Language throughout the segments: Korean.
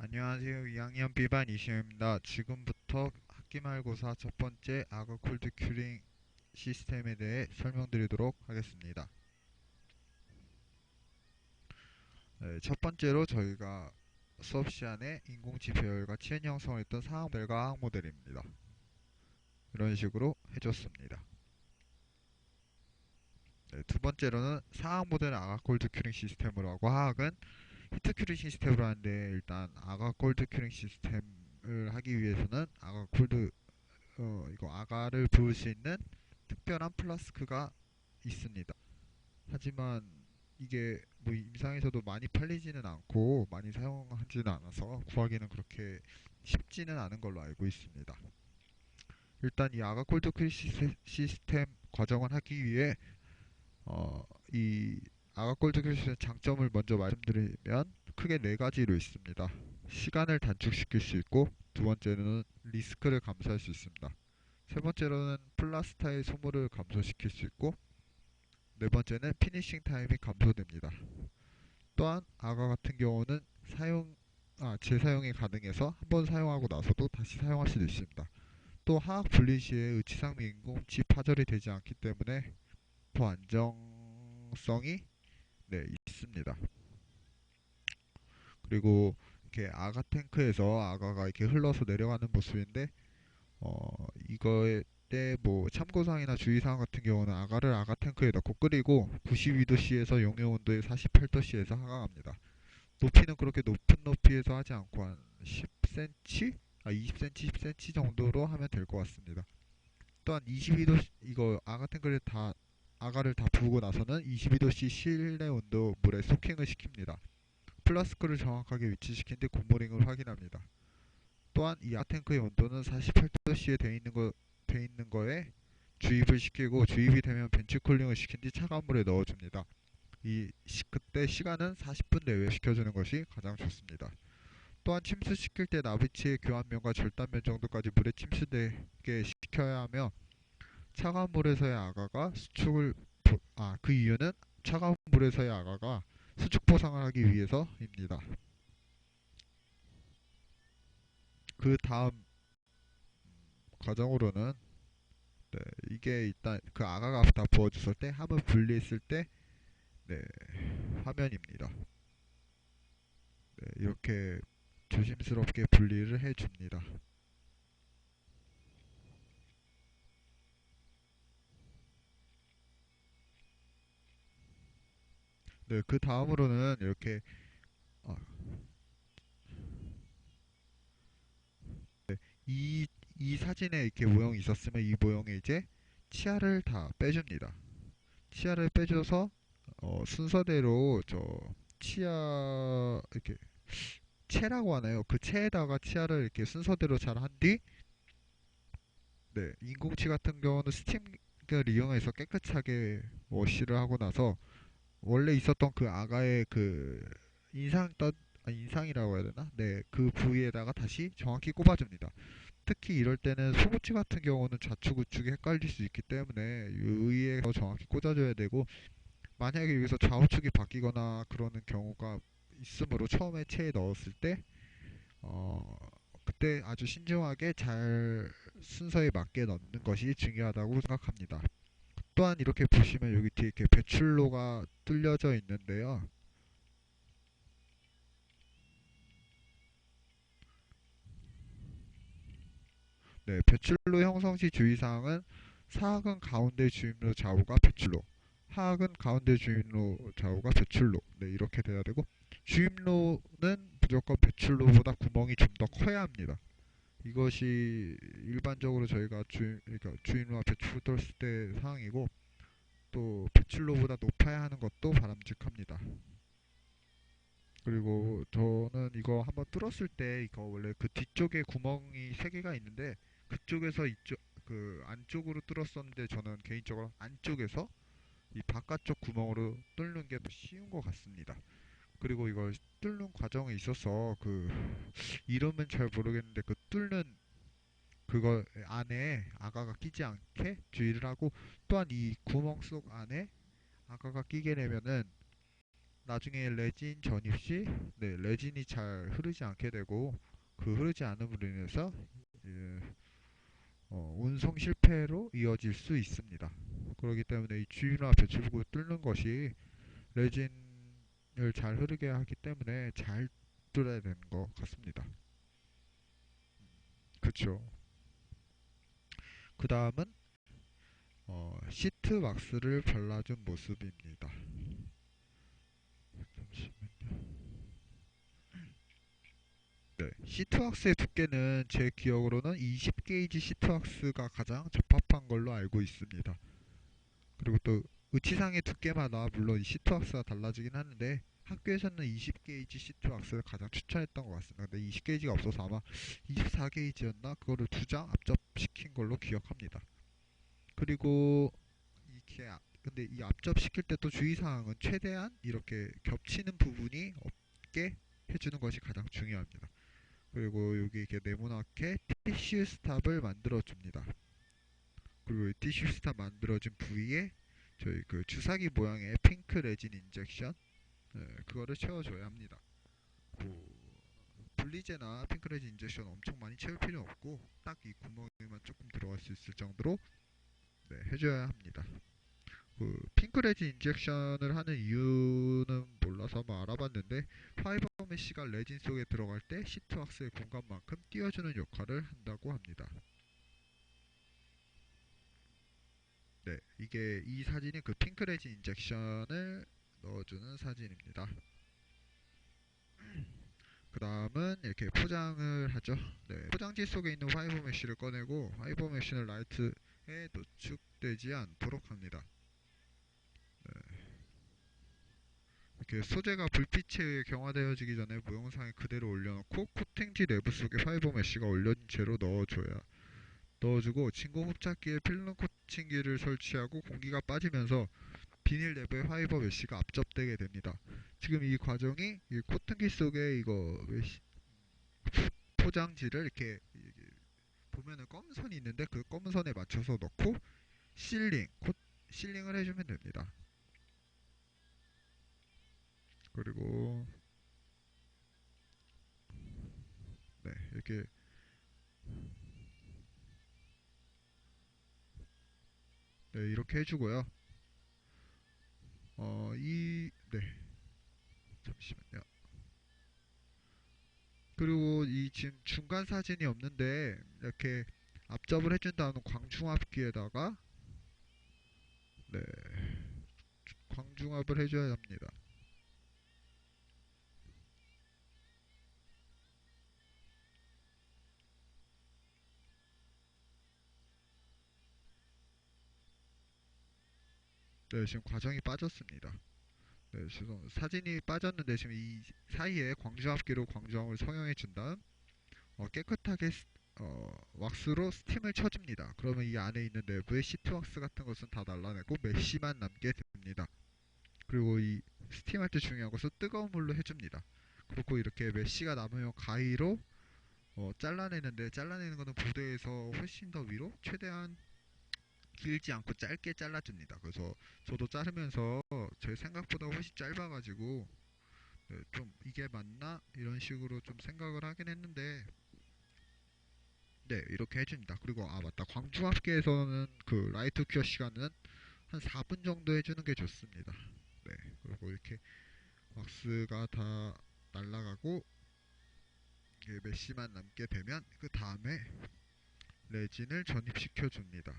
안녕하세요. 2학년 B반 이시영입니다. 지금부터 학기말고사 첫 번째 악어 콜드 큐링 시스템에 대해 설명드리도록 하겠습니다. 네, 첫 번째로 저희가 수업 시간에 인공지 배열과 치엔 형성을 했던 상황 모델과 하악 모델입니다. 이런 식으로 해줬습니다. 네, 두 번째로는 상황 모델은 악어 콜드 큐링 시스템으로 하고 하악은 히트 큐링 시스템으로 하는데, 일단 악어 콜드 큐링 시스템을 하기 위해서는 악어 콜드 이거 아가를 부을 수 있는 특별한 플라스크가 있습니다. 하지만 이게 뭐 임상에서도 많이 팔리지는 않고 많이 사용하지는 않아서 구하기는 그렇게 쉽지는 않은 걸로 알고 있습니다. 일단 이 아가 콜드 큐 시스템 과정을 하기 위해 이 아가 콜드 큐 시스템 장점을 먼저 말씀드리면 크게 네 가지로 있습니다. 시간을 단축시킬 수 있고, 두 번째는 리스크를 감소할 수 있습니다. 세 번째로는 플라스타의 소모를 감소시킬 수 있고, 네 번째는 피니싱 타임이 감소됩니다. 또한 아가 같은 경우는 재사용이 가능해서 한번 사용하고 나서도 다시 사용할 수도 있습니다. 또 화학 분리 시에 의치상 및 인공치 파절이 되지 않기 때문에 더 안정성이 있습니다. 그리고 이렇게 아가 탱크에서 아가가 이렇게 흘러서 내려가는 모습인데, 이거에 때 뭐 참고사항이나 주의사항 같은 경우는 아가를 아가 탱크에 넣고 끓이고 92도씨에서 용해 온도의 48도씨에서 하강합니다. 높이는 그렇게 높은 높이에서 하지 않고 한 10cm, 20cm, 10cm 정도로 하면 될 것 같습니다. 또한 22도 이거 아가를 다 부으고 나서는 22도씨 실내 온도 물에 소킹을 시킵니다. 플라스크를 정확하게 위치시킨 뒤 곰보링을 확인합니다. 또한 이 아탱크의 온도는 48도씨에 돼 있는 거에 주입을 시키고, 주입이 되면 벤치 쿨링을 시킨 뒤 차가운 물에 넣어줍니다. 그때 시간은 40분 내외 시켜주는 것이 가장 좋습니다. 또한 침수시킬 때 나비치의 교환면과 절단면 정도까지 물에 침수되게 시켜야 하며, 차가운 물에서의 아가가 그 이유는 차가운 물에서의 아가가 수축 보상을 하기 위해서입니다. 그 다음 과정으로는, 이게 일단 그 아가가 다 부어졌을 때 한번 분리했을 때 네, 화면입니다. 이렇게 조심스럽게 분리를 해줍니다. 그 다음으로는 이렇게 아, 네, 이 사진에 이렇게 모형이 있었으면 이 모형에 이제 치아를 다 빼줍니다. 치아를 빼줘서 순서대로 치아 이렇게 채라고 하나요? 그 채에다가 치아를 이렇게 순서대로 잘 한 뒤, 인공치 같은 경우는 스팀을 이용해서 깨끗하게 워시를 하고 나서 원래 있었던 그 아가의 그 인상 떠 인상이라고 해야 되나? 그 부위에다가 다시 정확히 꼽아줍니다. 특히 이럴 때는 소보치 같은 경우는 좌측 우측이 헷갈릴 수 있기 때문에 의에서 정확히 꽂아줘야 되고, 만약에 여기서 좌우측이 바뀌거나 그러는 경우가 있으므로 처음에 체에 넣었을 때 그때 아주 신중하게 잘 순서에 맞게 넣는 것이 중요하다고 생각합니다. 또한 이렇게 보시면 여기 뒤에 이렇게 배출로가 뚫려져 있는데요. 배출로 형성 시 주의사항은 사학은 가운데 주임로 좌우가 배출로, 하학은 가운데 주임로 좌우가 배출로, 이렇게 돼야 되고, 주임로는 무조건 배출로보다 구멍이 좀 더 커야 합니다. 이것이 일반적으로 저희가 그러니까 주임로와 배출로 뚫었을 때 사항이고, 또 배출로보다 높아야 하는 것도 바람직합니다. 그리고 저는 이거 한번 뚫었을 때 이거 원래 그 뒤쪽에 구멍이 세 개가 있는데, 그쪽에서 그 안쪽으로 뚫었었는데 저는 개인적으로 안쪽에서 이 바깥쪽 구멍으로 뚫는 게 더 쉬운 것 같습니다. 그리고 이걸 뚫는 과정에 있어서 그 이름은 잘 모르겠는데, 그 뚫는 그거 안에 아가가 끼지 않게 주의를 하고, 또한 이 구멍 속 안에 아가가 끼게 되면은 나중에 레진 전입 시 레진이 잘 흐르지 않게 되고 그 흐르지 않음으로 인해서 예, 운송 실패로 이어질 수 있습니다. 그렇기 때문에 이 주유나 배출구를 뚫는 것이 레진을 잘 흐르게 하기 때문에 잘 뚫어야 되는 것 같습니다. 그쵸. 그 다음은 시트 왁스를 발라준 모습입니다. 잠시만요. 네, 시트왁스의 두께는 제 기억으로는 20게이지 시트왁스가 가장 적합한 걸로 알고 있습니다. 그리고 또 의치상의 두께마다 물론 이 시트왁스가 달라지긴 하는데 학교에서는 20게이지 시트왁스를 가장 추천했던 것 같습니다. 근데 20게이지가 없어서 아마 24게이지였나? 그거를 두 장 앞접시킨 걸로 기억합니다. 그리고 이렇게 근데 이 앞접시킬 때 또 주의사항은 최대한 이렇게 겹치는 부분이 없게 해주는 것이 가장 중요합니다. 그리고 여기 이렇게 네모나게 티슈 스탑을 만들어 줍니다. 그리고 이 티슈 스탑 만들어진 부위에 저희 그 주사기 모양의 핑크 레진 인젝션 그거를 채워줘야 합니다. 뭐 분리제나 핑크 레진 인젝션 엄청 많이 채울 필요는 없고 딱 이 구멍에만 조금 들어갈 수 있을 정도로 해줘야 합니다. 그 핑크레진 인젝션을 하는 이유는 몰라서 한번 알아봤는데 파이버 메쉬가 레진 속에 들어갈 때 시트왁스의 공간만큼 띄워주는 역할을 한다고 합니다. 네, 이게 이 사진이 그 핑크레진 인젝션을 넣어주는 사진입니다. 그 다음은 이렇게 포장을 하죠. 네, 포장지 속에 있는 파이버 메쉬를 꺼내고 파이버 메쉬는 라이트에 노축되지 않도록 합니다. 네, 이렇게 소재가 불빛에 의해 경화되어지기 전에 모형상에 그대로 올려놓고 코팅지 내부 속에 파이버 메쉬가 올려진 채로 넣어주고 진공 흡착기에 필름 코팅기를 설치하고 공기가 빠지면서 비닐 내부에 파이버 메쉬가 압접되게 됩니다. 지금 이 과정이 이 코팅기 속에 이거 포장지를 이렇게 보면은 검은 선이 있는데 그 검은 선에 맞춰서 넣고 실링을 해주면 됩니다. 그리고 이렇게 이렇게 해주고요. 잠시만요. 그리고 이 지금 중간 사진이 없는데 이렇게 앞접을 해준 다음 광중압기에다가 네, 광중압을 해줘야 합니다. 네, 지금 과정이 빠졌습니다. 네, 죄송 사진이 빠졌는데 지금 이 사이에 광중압기로 광중압을 성형해 준 다음 깨끗하게 왁스로 스팀을 쳐줍니다. 그러면 이 안에 있는 내부의 시트 왁스 같은 것은 다 날라내고 메쉬만 남게 됩니다. 그리고 이 스팀할 때 중요한 것은 뜨거운 물로 해줍니다. 그리고 이렇게 메쉬가 남으면 가위로 잘라내는데 잘라내는 거는 보드에서 훨씬 더 위로 최대한 길지 않고 짧게 잘라줍니다. 그래서 저도 자르면서 제 생각보다 훨씬 짧아가지고 좀 이게 맞나 이런 식으로 좀 생각을 하긴 했는데 이렇게 해줍니다. 그리고 맞다, 광중압기에서는 그 라이트 큐어 시간은 한 4분 정도 해주는 게 좋습니다. 네, 그리고 이렇게 왁스가 다 날라가고 메쉬만 남게 되면 그 다음에 레진을 전입시켜 줍니다.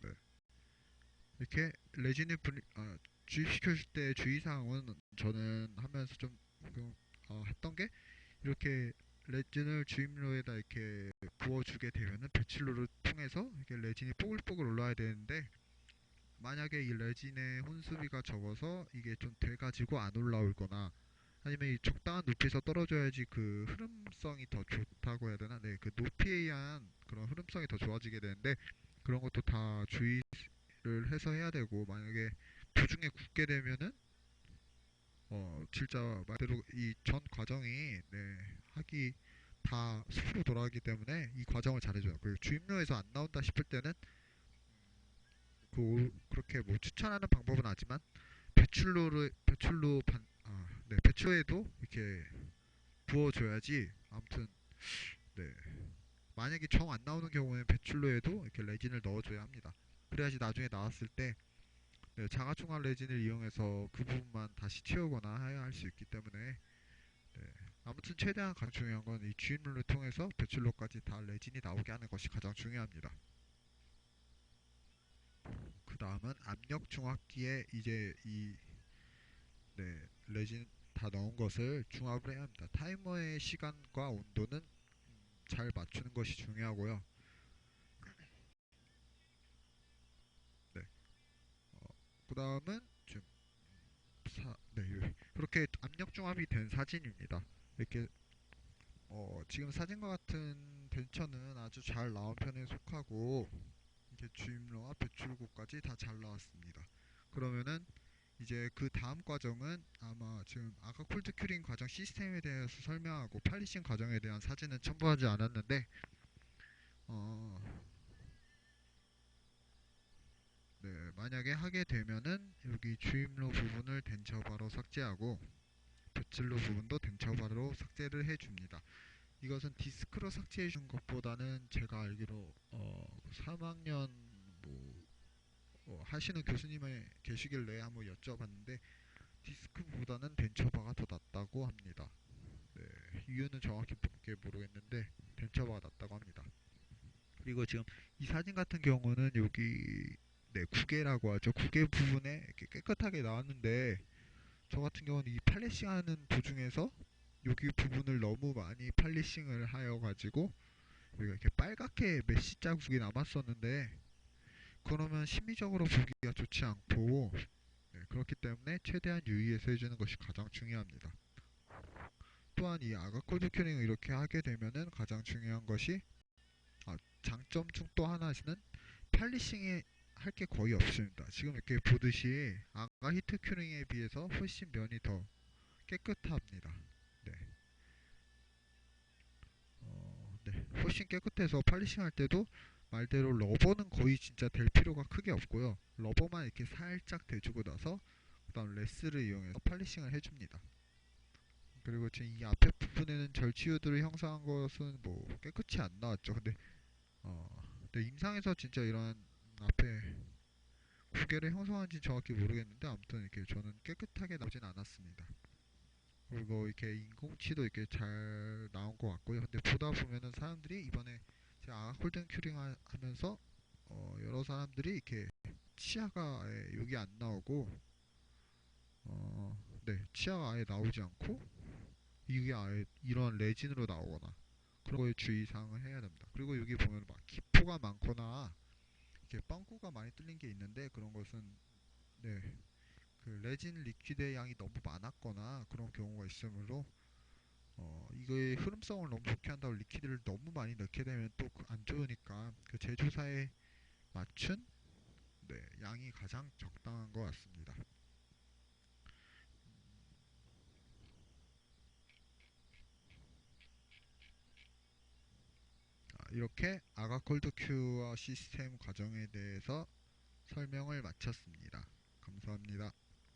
네. 이렇게 레진을 주입시켜 줄 때 주의사항은 저는 하면서 좀 했던 게 이렇게 레진을 주입로에다 이렇게 부어주게 되면은 배출로를 통해서 이렇게 레진이 뽀글뽀글 올라와야 되는데 만약에 이 레진의 혼수비가 적어서 이게 좀 돼가지고 안 올라올거나 아니면 이 적당한 높이에서 떨어져야지 그 흐름성이 더 좋다고 해야 되나? 네, 그 높이에 의한 그런 흐름성이 더 좋아지게 되는데 그런 것도 다 주의를 해서 해야 되고 만약에 도중에 굳게 되면은 진짜 말대로 이 전 과정이 하기 다 숲으로 돌아가기 때문에 이 과정을 잘해줘요. 그리고 주입로에서 안 나온다 싶을 때는 그렇게 뭐 추천하는 방법은 하지만 배출로에도 이렇게 부어줘야지. 아무튼 네, 만약에 정 안 나오는 경우에는 배출로에도 이렇게 레진을 넣어줘야 합니다. 그래야지 나중에 나왔을 때 네, 자가충할 레진을 이용해서 그 부분만 다시 채우거나 해야 할 수 있기 때문에 네, 아무튼 최대한 가장 중요한 건 이 주입로를 통해서 배출로까지 다 레진이 나오게 하는 것이 가장 중요합니다. 그 다음은 압력 중압기에 이제 네, 레진 다 넣은 것을 중압을 해야 합니다. 타이머의 시간과 온도는 잘 맞추는 것이 중요하고요. 네, 그 다음은 좀 그렇게 압력 중압이 된 사진입니다. 이렇게 지금 사진과 같은 덴처는 아주 잘 나온 편에 속하고 이렇게 주입로와 배출구까지 다 잘 나왔습니다. 그러면은 이제 그 다음 과정은 아마 지금 아까 콜드 큐링 과정 시스템에 대해서 설명하고 팔리싱 과정에 대한 사진은 첨부하지 않았는데 어, 만약에 하게 되면은 여기 주입로 부분을 덴처바로 삭제하고 배출로 부분도 덴처바로 삭제를 해줍니다. 이것은 디스크로 삭제해 준 것보다는 제가 알기로 3학년 뭐 하시는 교수님이 계시길래 한번 여쭤봤는데 디스크보다는 덴처바가 더 낫다고 합니다. 네, 이유는 정확히 모르겠는데 덴처바가 낫다고 합니다. 그리고 지금 이 사진 같은 경우는 여기 네, 구개라고 하죠. 구개 부분에 이렇게 깨끗하게 나왔는데 저 같은 경우는 이 팔리싱 하는 도중에서 여기 부분을 너무 많이 팔리싱을 하여 가지고 여기가 이렇게 빨갛게 메시 자국이 남았었는데 그러면 심미적으로 보기가 좋지 않고 네, 그렇기 때문에 최대한 유의해서 해주는 것이 가장 중요합니다. 또한 이 아가 콜드 큐링을 이렇게 하게 되면은 가장 중요한 것이 장점 중 또 하나는 팔리싱에 할 게 거의 없습니다. 지금 이렇게 보듯이 아가 히트 큐링에 비해서 훨씬 면이 더 깨끗합니다. 네. 네. 훨씬 깨끗해서 팔리싱 할 때도 말대로 러버는 거의 진짜 될 필요가 크게 없고요. 러버만 이렇게 살짝 대주고 나서 그다음 레스를 이용해서 팔리싱을 해줍니다. 그리고 지금 이 앞에 부분에는 절치유들을 형성한 것은 뭐 깨끗이 안 나왔죠. 어, 근데 임상에서 진짜 이런 앞에 구개를 형성한지 정확히 모르겠는데 아무튼 이렇게 저는 깨끗하게 나오진 않았습니다. 그리고 이렇게 인공치도 이렇게 잘 나온 것 같고요. 근데 보다 보면은 사람들이 이번에 제가 홀든 큐링 하면서 여러 사람들이 이렇게 치아가 아예 여기 안 나오고 치아가 아예 나오지 않고 이게 아예 이런 레진으로 나오거나 그런 거에 주의사항을 해야 됩니다. 그리고 여기 보면 막 기포가 많거나 이렇게 빵꾸가 많이 뚫린 게 있는데 그런 것은 네, 그 레진 리퀴드의 양이 너무 많았거나 그런 경우가 있으므로 이거의 흐름성을 너무 좋게 한다고 리퀴드를 너무 많이 넣게 되면 또 안 좋으니까 그 제조사에 맞춘 양이 가장 적당한 것 같습니다. 이렇게 아가 콜드 큐어 시스템 과정에 대해서 설명을 마쳤습니다. 감사합니다.